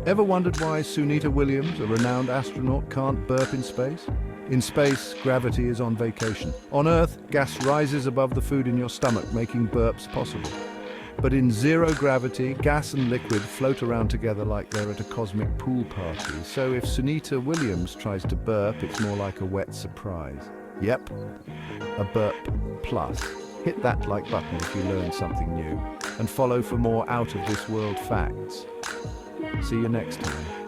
Ever wondered why Sunitawilliams, a renowned astronaut, can't burp in space? In space, gravity is on vacation. On Earth, gas rises above the food in your stomach, making burps possible. But in zero gravity, gas and liquid float around together like they're at a cosmic pool party. So if Sunita Williams tries to burp, it's more like a wet surprise. Yep, a burp plus. Hit that like button if you learned something new. And follow for more out-of-this-world facts. See you next time.